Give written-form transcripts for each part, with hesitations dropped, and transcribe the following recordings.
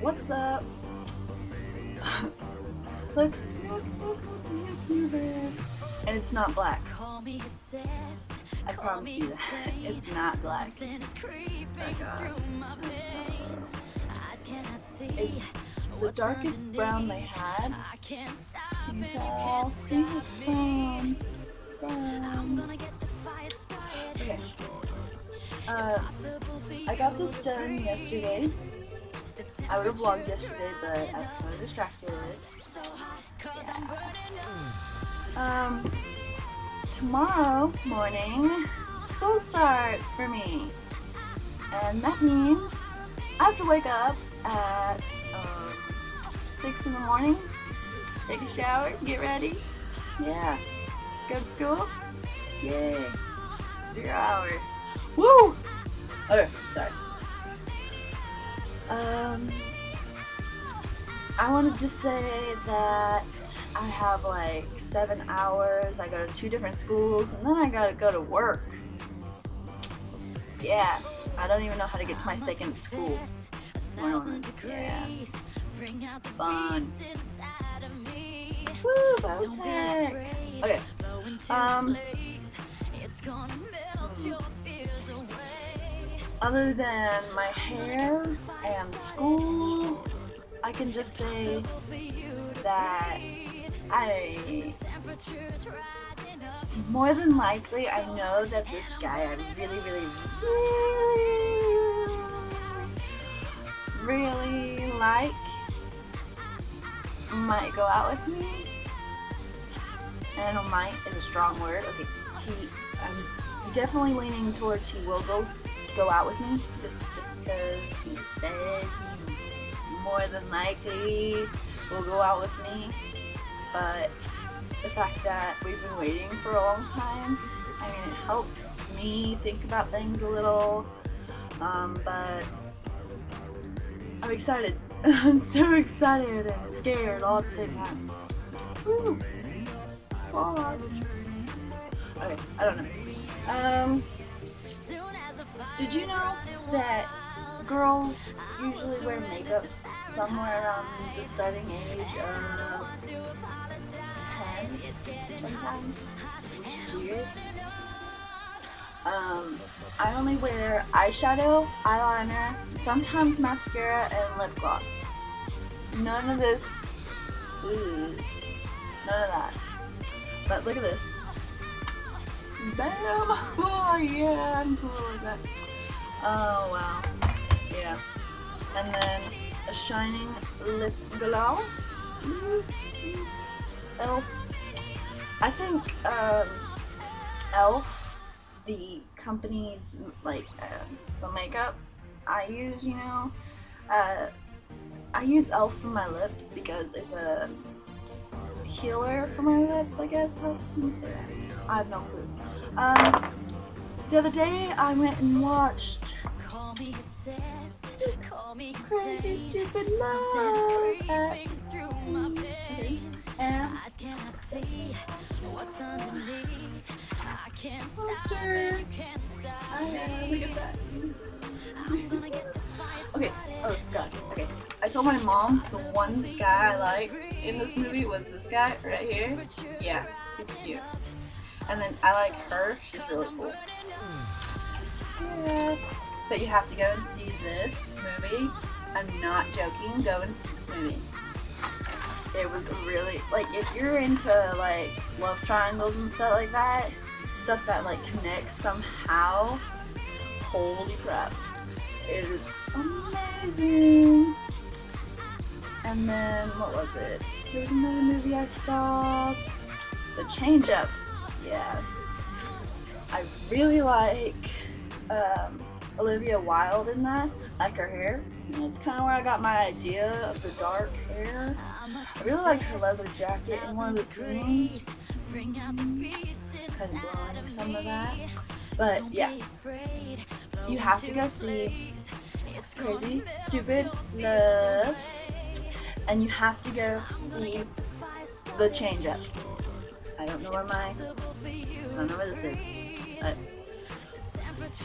What's up? Look, and it's not black. I promise you that. It's not black. Oh God. It's the darkest brown they had. Can you tell? See, it's brown. Brown. Okay. I got this done yesterday. I would have vlogged yesterday, but I was kind of distracted. Yeah. Tomorrow morning, school starts for me. And that means I have to wake up at 6 in the morning, take a shower, get ready. Yeah. Go to school. Yay. 0 hour. Woo! Okay, sorry. I wanted to say that I have like 7 hours. I go to 2 different schools, and then I gotta go to work. Yeah, I don't even know how to get to my second school. Yeah, fun. Woo, Bowtech. Okay. Other than my hair and school, I can just say that more than likely, I know that this guy I really like might go out with me. And I know might is a strong word. Okay, I'm definitely leaning towards he will go out with me, just because he said he more than likely will go out with me. But the fact that we've been waiting for a long time, I mean, it helps me think about things a little, but I'm excited. I'm so excited and scared all at the same time. Woo! Okay, I don't know. Did you know that girls usually wear makeup somewhere around the starting age of 10 sometimes? Weird. I only wear eyeshadow, eyeliner, sometimes mascara, and lip gloss. None of this. Ooh, none of that. But look at this. Bam! Oh yeah, I'm cool like that. Oh wow. Yeah. And then a shining lip gloss. Elf. I think Elf, the company's like the makeup I use, you know, I use Elf for my lips because it's a healer for my lips, I guess. How can you say that? I have no clue. The other day I went and watched Crazy Stupid Love and poster. Look at that. Okay, oh god, okay. I told my mom the one guy I liked in this movie was this guy right here. Yeah, he's cute. And then I like her, she's really cool. Yeah. But you have to go and see this movie. I'm not joking, go and see this movie. It was really, like, if you're into like love triangles and stuff like that, stuff that like connects somehow, holy crap. It is amazing. And then, what was it? There was another movie I saw, The Change Up. Yeah. I really like Olivia Wilde in that. I like her hair. That's kind of where I got my idea of the dark hair. I really liked her leather jacket in one of the scenes. Kind of blowing some of that. But yeah, you have to go see Crazy Stupid Love, and you have to go see The Change Up. I don't know where this is, but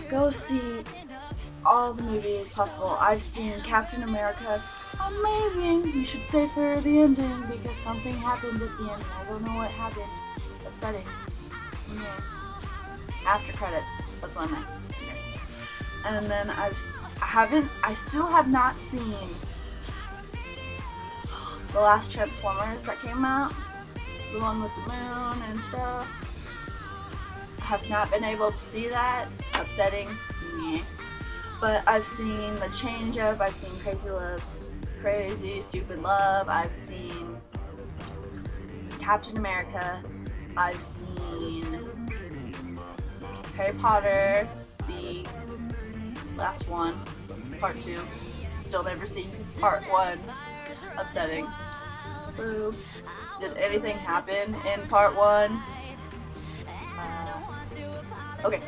go see all the movies possible. I've seen Captain America amazing. You should stay for the ending because something happened at the end. I don't know what happened. Upsetting. Yeah. After credits. That's what I meant. Okay. And then I still have not seen the last Transformers that came out. The one with the moon and stuff. I have not been able to see that. Upsetting. Yeah. But I've seen the Change Up. I've seen Crazy Stupid Love. I've seen Captain America. I've seen Harry Potter, the last one, part 2. Still never seen part 1. Upsetting. Boo. Did anything happen in part 1? Okay.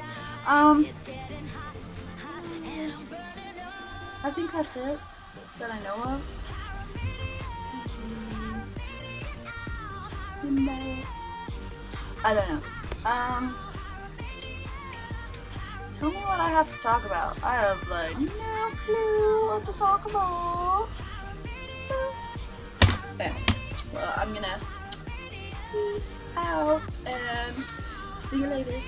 I think that's it that I know of. Next. I don't know. Tell me what I have to talk about. I have like no clue what to talk about. Okay. Well, I'm gonna peace out and see you later.